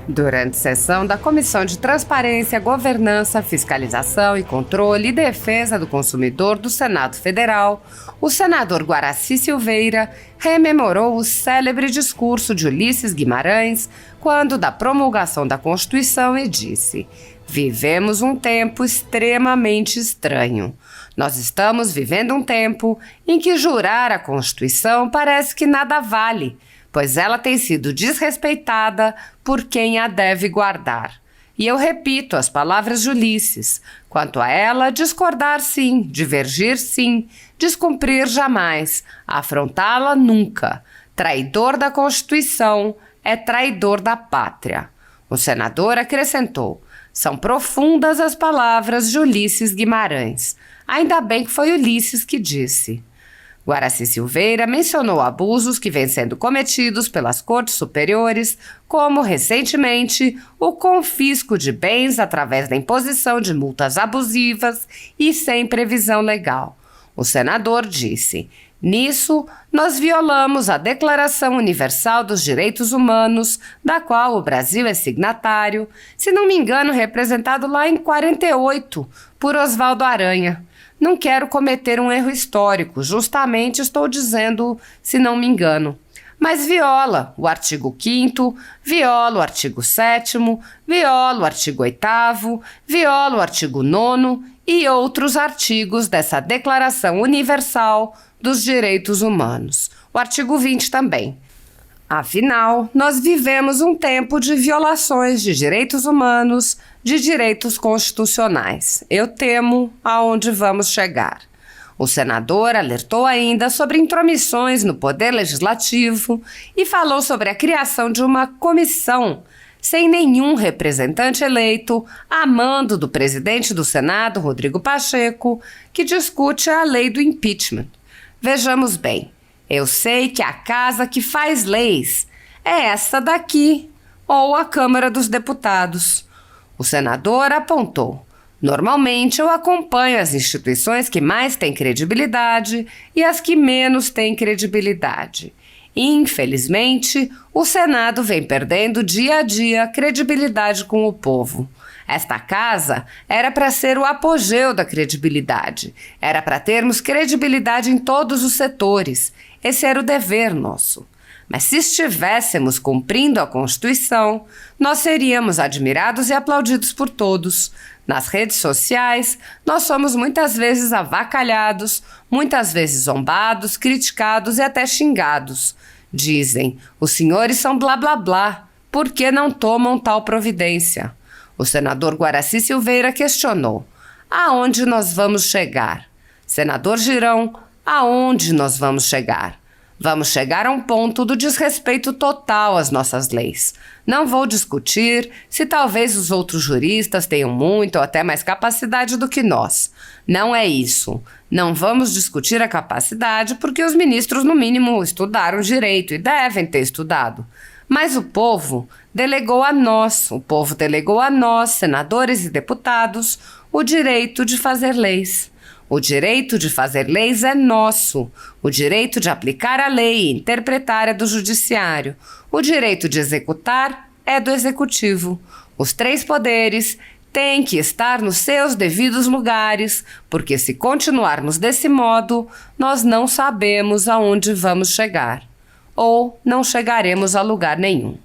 Durante sessão da Comissão de Transparência, Governança, Fiscalização e Controle e Defesa do Consumidor do Senado Federal, o senador Guaraci Silveira rememorou o célebre discurso de Ulisses Guimarães quando da promulgação da Constituição e disse: "Vivemos um tempo extremamente estranho. Nós estamos vivendo um tempo em que jurar a Constituição parece que nada vale, pois ela tem sido desrespeitada por quem a deve guardar. E eu repito as palavras de Ulisses: quanto a ela, discordar sim, divergir sim, descumprir jamais, afrontá-la nunca. Traidor da Constituição é traidor da pátria." O senador acrescentou: "São profundas as palavras de Ulisses Guimarães. Ainda bem que foi Ulisses que disse." Guaraci Silveira mencionou abusos que vêm sendo cometidos pelas cortes superiores, como, recentemente, o confisco de bens através da imposição de multas abusivas e sem previsão legal. O senador disse: "Nisso, nós violamos a Declaração Universal dos Direitos Humanos, da qual o Brasil é signatário, se não me engano, representado lá em 48, por Oswaldo Aranha. Não quero cometer um erro histórico, justamente estou dizendo, se não me engano. Mas viola o artigo 5º, viola o artigo 7º, viola o artigo 8º, viola o artigo 9º e outros artigos dessa Declaração Universal dos Direitos Humanos. O artigo 20 também. Afinal, nós vivemos um tempo de violações de direitos humanos, de direitos constitucionais. Eu temo aonde vamos chegar." O senador alertou ainda sobre intromissões no poder legislativo e falou sobre a criação de uma comissão sem nenhum representante eleito, a mando do presidente do Senado, Rodrigo Pacheco, que discute a lei do impeachment. Vejamos bem. Eu sei que a casa que faz leis é essa daqui, ou a Câmara dos Deputados. O senador apontou: "Normalmente eu acompanho as instituições que mais têm credibilidade e as que menos têm credibilidade. Infelizmente, o Senado vem perdendo dia a dia credibilidade com o povo. Esta casa era para ser o apogeu da credibilidade. Era para termos credibilidade em todos os setores. Esse era o dever nosso. Mas se estivéssemos cumprindo a Constituição, nós seríamos admirados e aplaudidos por todos. Nas redes sociais, nós somos muitas vezes avacalhados, muitas vezes zombados, criticados e até xingados. Dizem: os senhores são blá blá blá, por que não tomam tal providência?" O senador Guaraci Silveira questionou: "Aonde nós vamos chegar? Senador Girão, aonde nós vamos chegar? Vamos chegar a um ponto do desrespeito total às nossas leis. Não vou discutir se talvez os outros juristas tenham muito ou até mais capacidade do que nós. Não é isso. Não vamos discutir a capacidade porque os ministros, no mínimo, estudaram direito e devem ter estudado. Mas o povo delegou a nós, senadores e deputados, o direito de fazer leis. O direito de fazer leis é nosso. O direito de aplicar a lei e interpretar é do judiciário. O direito de executar é do executivo. Os 3 poderes têm que estar nos seus devidos lugares, porque se continuarmos desse modo, nós não sabemos aonde vamos chegar. Ou não chegaremos a lugar nenhum."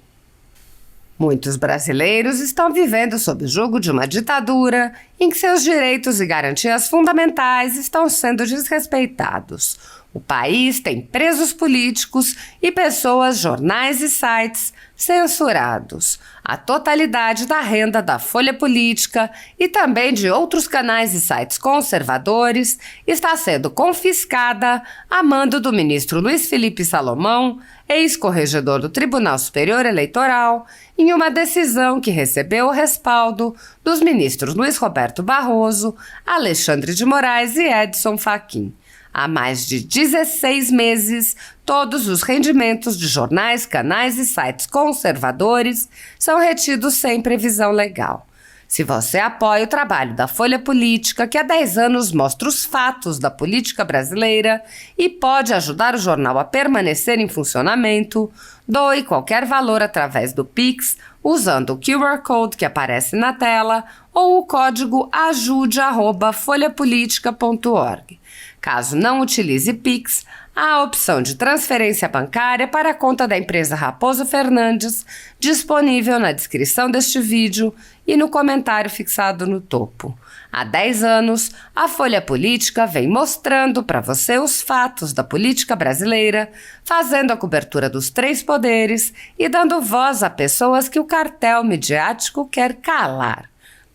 Muitos brasileiros estão vivendo sob o jugo de uma ditadura em que seus direitos e garantias fundamentais estão sendo desrespeitados. O país tem presos políticos e pessoas, jornais e sites censurados. A totalidade da renda da Folha Política e também de outros canais e sites conservadores está sendo confiscada a mando do ministro Luiz Felipe Salomão, ex-corregedor do Tribunal Superior Eleitoral, em uma decisão que recebeu o respaldo dos ministros Luiz Roberto Barroso, Alexandre de Moraes e Edson Fachin. Há mais de 16 meses, todos os rendimentos de jornais, canais e sites conservadores são retidos sem previsão legal. Se você apoia o trabalho da Folha Política, que há 10 anos mostra os fatos da política brasileira e pode ajudar o jornal a permanecer em funcionamento, doe qualquer valor através do Pix, usando o QR Code que aparece na tela ou o código ajude@folhapolitica.org. Caso não utilize Pix, há a opção de transferência bancária para a conta da empresa Raposo Fernandes, disponível na descrição deste vídeo e no comentário fixado no topo. Há 10 anos, a Folha Política vem mostrando para você os fatos da política brasileira, fazendo a cobertura dos 3 poderes e dando voz a pessoas que o cartel midiático quer calar.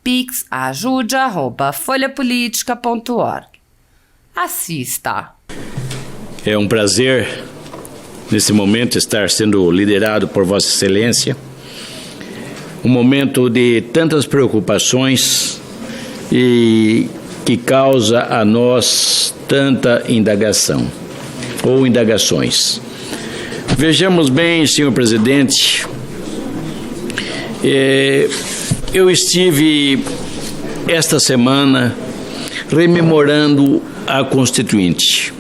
Pix ajude@folhapolitica.org. Assista. É um prazer, nesse momento, estar sendo liderado por Vossa Excelência. Um momento de tantas preocupações e que causa a nós tanta indagação ou indagações. Vejamos bem, senhor presidente, eu estive esta semana rememorando a Constituinte.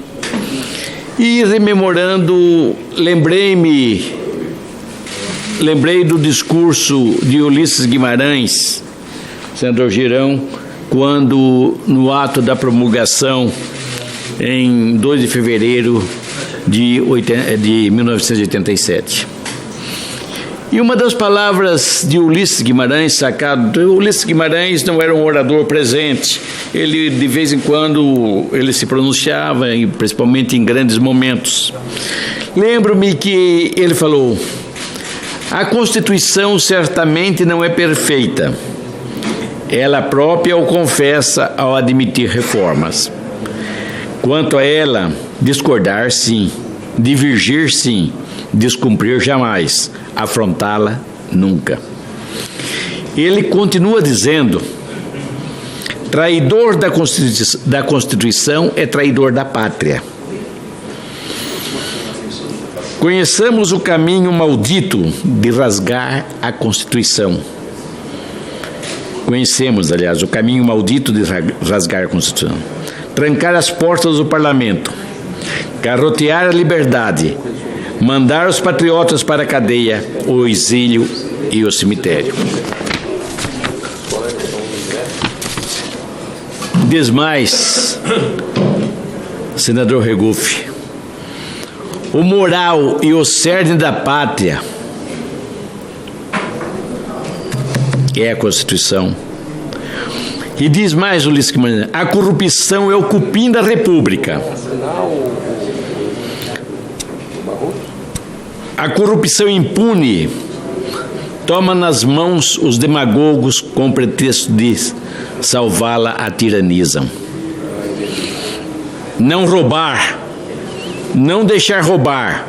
E rememorando, lembrei do discurso de Ulisses Guimarães, senador Girão, quando no ato da promulgação, em 2 de fevereiro de 1987. E uma das palavras de Ulisses Guimarães, Ulisses Guimarães não era um orador presente, ele de vez em quando ele se pronunciava, principalmente em grandes momentos. Lembro-me que ele falou: a Constituição certamente não é perfeita, ela própria o confessa ao admitir reformas. Quanto a ela, discordar sim, divergir sim, descumprir jamais, afrontá-la nunca. Ele continua dizendo: traidor da Constituição é traidor da pátria. Conheçamos o caminho maldito de rasgar a Constituição. Conhecemos, aliás, o caminho maldito de rasgar a Constituição. Trancar as portas do parlamento, garrotear a liberdade, mandar os patriotas para a cadeia, o exílio e o cemitério. Diz mais, senador Regufe, o moral e o cerne da pátria é a Constituição. E diz mais, Ulisses Guimarães, a corrupção é o cupim da República. A corrupção impune toma nas mãos os demagogos com pretexto de salvá-la, a tiranizam. Não roubar, não deixar roubar,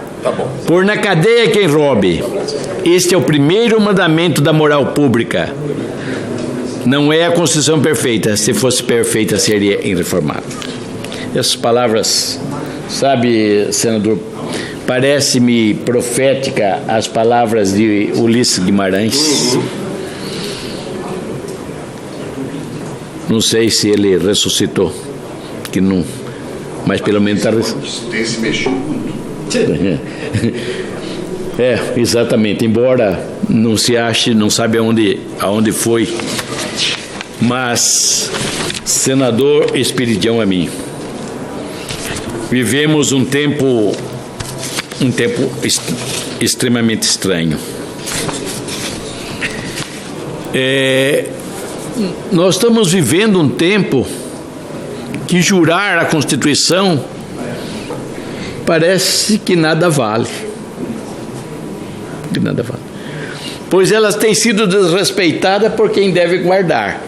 pôr na cadeia quem roube. Este é o primeiro mandamento da moral pública. Não é a Constituição perfeita. Se fosse perfeita, seria irreformável. Essas palavras, sabe, senador, parece-me profética as palavras de Ulisses Guimarães. Não sei se ele ressuscitou, que não, mas pelo menos está ressuscitando. Tem se mexido muito. Exatamente, embora não se ache, não sabe aonde foi, mas senador Esperidião a mim. Vivemos um tempo extremamente estranho. Nós estamos vivendo um tempo que jurar a Constituição parece que nada vale. Que nada vale. Pois elas têm sido desrespeitadas por quem deve guardar.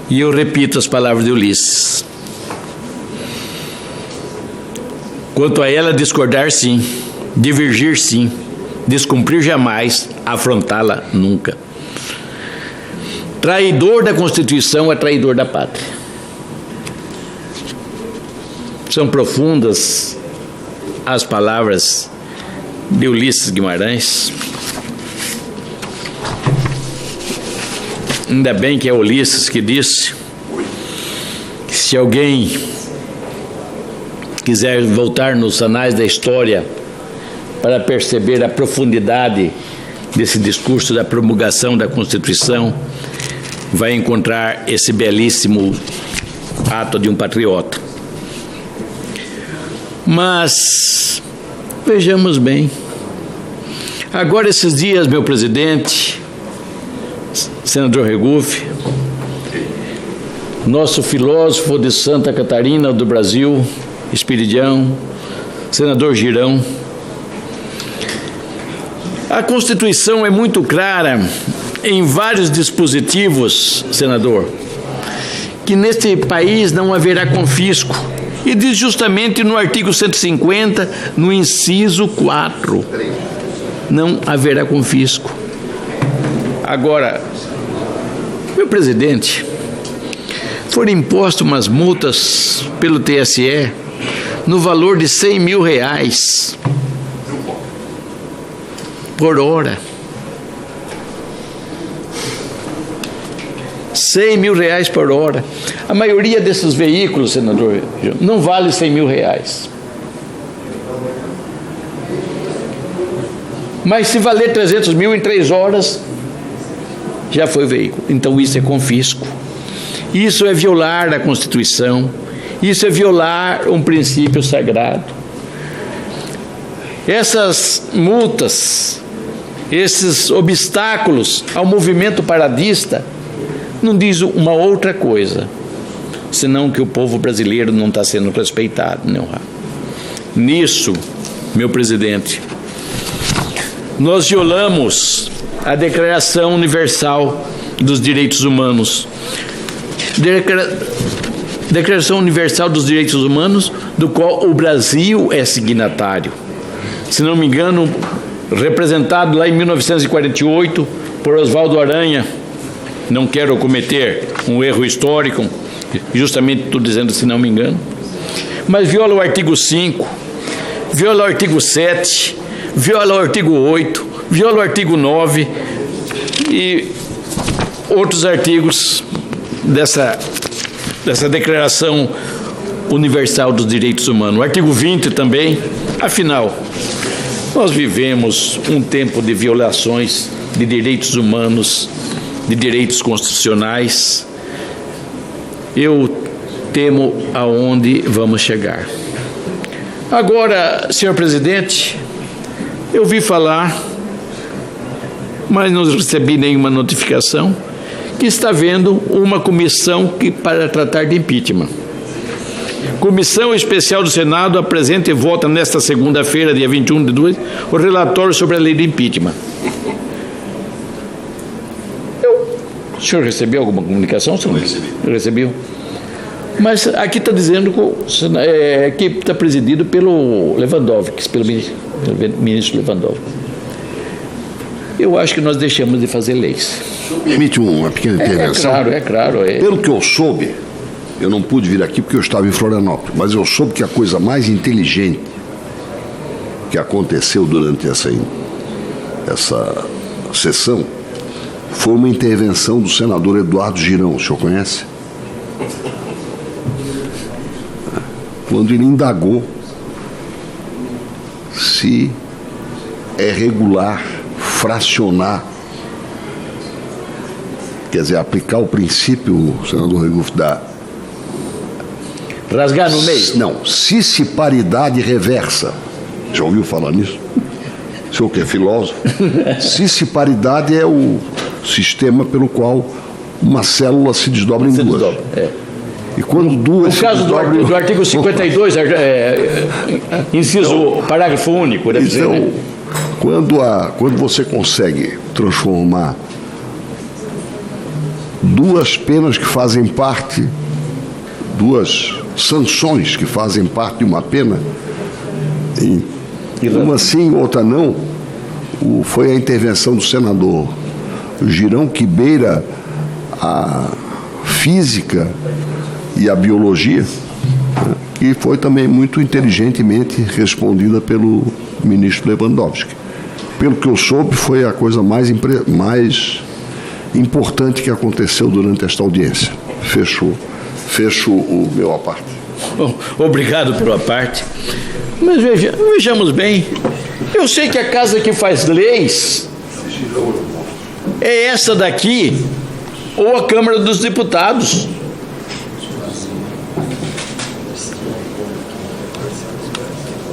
E eu repito as palavras de Ulisses. Quanto a ela, discordar sim, divergir sim, descumprir jamais, afrontá-la nunca. Traidor da Constituição é traidor da pátria. São profundas as palavras de Ulisses Guimarães. Ainda bem que é Ulisses que disse que se alguém quiser voltar nos anais da história para perceber a profundidade desse discurso da promulgação da Constituição, vai encontrar esse belíssimo ato de um patriota. Mas vejamos bem, agora esses dias, meu presidente, senador Regufe, nosso filósofo de Santa Catarina do Brasil, Espiridião, senador Girão, a Constituição é muito clara em vários dispositivos, senador, que neste país não haverá confisco. E diz justamente no artigo 150, no inciso 4, não haverá confisco. Agora, meu presidente, foram impostas umas multas pelo TSE no valor de R$100 mil por hora. R$100 mil por hora. A maioria desses veículos, senador, não vale R$100 mil. Mas se valer 300 mil em 3 horas, já foi veículo. Então isso é confisco. Isso é violar a Constituição. Isso é violar um princípio sagrado. Essas multas, esses obstáculos ao movimento paradista, não diz uma outra coisa, senão que o povo brasileiro não está sendo respeitado. Não. Nisso, meu presidente, nós violamos a Declaração Universal dos Direitos Humanos. Declaração Universal dos Direitos Humanos, do qual o Brasil é signatário. Se não me engano, representado lá em 1948 por Oswaldo Aranha. Não quero cometer um erro histórico, justamente estou dizendo se não me engano, mas viola o artigo 5, viola o artigo 7, viola o artigo 8, viola o artigo 9 e outros artigos dessa Declaração Universal dos Direitos Humanos. O artigo 20 também. Afinal, nós vivemos um tempo de violações de direitos humanos, de direitos constitucionais. Eu temo aonde vamos chegar. Agora, senhor presidente, eu vi falar, mas não recebi nenhuma notificação, que está havendo uma comissão para tratar de impeachment. Comissão Especial do Senado apresenta e vota nesta segunda-feira, dia 21/2, o relatório sobre a lei de impeachment. O senhor recebeu alguma comunicação? Não recebi. Recebeu? Mas aqui está dizendo que está presidido pelo Lewandowski, pelo ministro Lewandowski. Eu acho que nós deixamos de fazer leis. Permite uma pequena intervenção? É claro. Pelo que eu soube, eu não pude vir aqui porque eu estava em Florianópolis, mas eu soube que a coisa mais inteligente que aconteceu durante essa sessão foi uma intervenção do senador Eduardo Girão. O senhor conhece? Quando ele indagou se é regular fracionar, quer dizer, aplicar o princípio, senador Regufe, da... rasgar no meio? Não, cisparidade reversa. Já ouviu falar nisso? O senhor que é filósofo? Cisparidade é o sistema pelo qual uma célula se desdobra em duas. E quando duas... No caso do artigo 52, inciso parágrafo único, deve ser, né? Quando você consegue transformar duas penas que fazem parte, duas sanções que fazem parte de uma pena, uma sim, outra não, foi a intervenção do senador Girão, que beira a física e a biologia, que foi também muito inteligentemente respondida pelo ministro Lewandowski. Pelo que eu soube, foi a coisa mais importante que aconteceu durante esta audiência. Fecho o meu à parte. Bom, obrigado pela parte. Mas vejamos bem, eu sei que a casa que faz leis é essa daqui, ou a Câmara dos Deputados.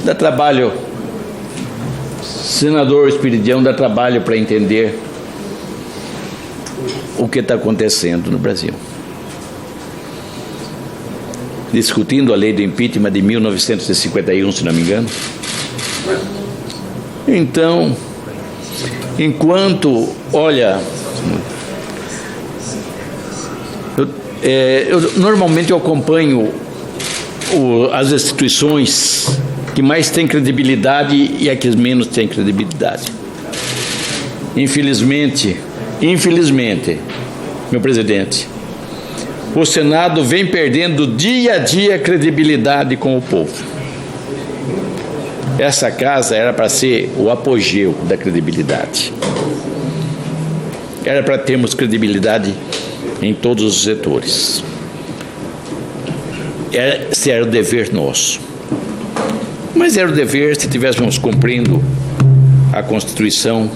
Dá trabalho, senador Espiridião, dá trabalho para entender o que está acontecendo no Brasil. Discutindo a lei do impeachment de 1951, se não me engano. Então, enquanto, olha, normalmente eu acompanho as instituições que mais têm credibilidade e a que menos têm credibilidade. Infelizmente, meu presidente, o Senado vem perdendo dia a dia credibilidade com o povo. Essa casa era para ser o apogeu da credibilidade. Era para termos credibilidade em todos os setores. Esse era o dever nosso. Mas era o dever, se estivéssemos cumprindo a Constituição,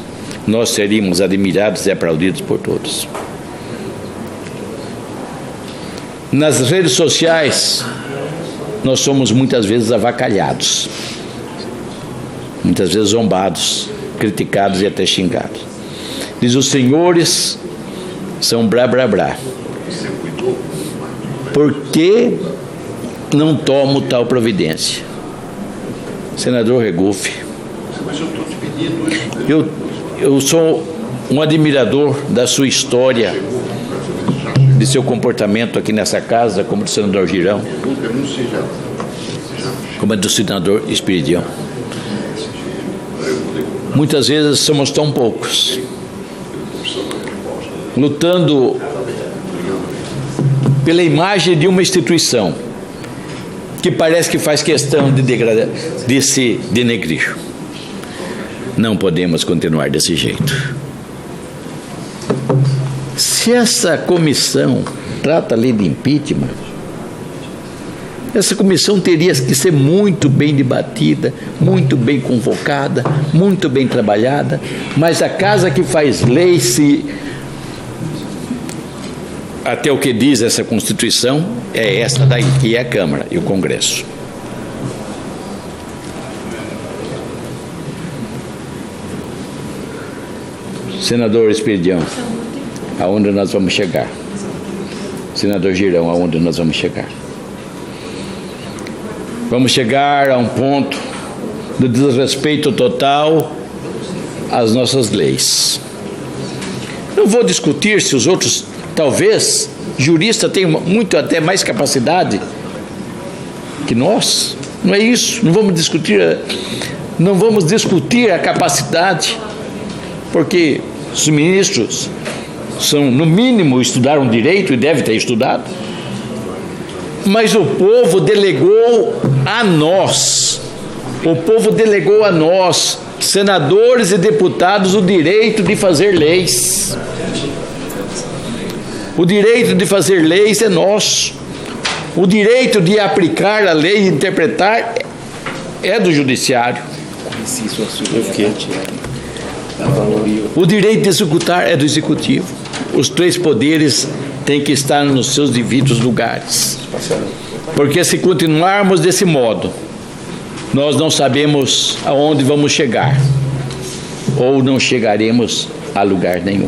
nós seríamos admirados e aplaudidos por todos. Nas redes sociais, nós somos muitas vezes avacalhados, muitas vezes zombados, criticados e até xingados. Diz: os senhores são blá blá blá. Por que não tomo tal providência? Senador Regufe, eu sou um admirador da sua história, de seu comportamento aqui nessa casa, como do senador Girão, como é do senador Espiridião. Muitas vezes somos tão poucos, lutando pela imagem de uma instituição que parece que faz questão de se denegrir. Não podemos continuar desse jeito. Se essa comissão trata a lei de impeachment, essa comissão teria que ser muito bem debatida, muito bem convocada, muito bem trabalhada, mas a casa que faz lei, até o que diz essa Constituição, é essa daí, que é a Câmara e o Congresso. Senador Espiridião, aonde nós vamos chegar? Senador Girão, aonde nós vamos chegar? Vamos chegar a um ponto do desrespeito total às nossas leis. Não vou discutir se os outros, talvez, juristas tenham muito até mais capacidade que nós. Não é isso. Não vamos discutir a capacidade, porque os ministros são, no mínimo, estudaram direito e devem ter estudado. Mas o povo delegou a nós, senadores e deputados, o direito de fazer leis. O direito de fazer leis é nosso. O direito de aplicar a lei e interpretar é do judiciário. O direito de executar é do executivo. Os três poderes têm que estar nos seus devidos lugares. Porque se continuarmos desse modo, nós não sabemos aonde vamos chegar, ou não chegaremos a lugar nenhum.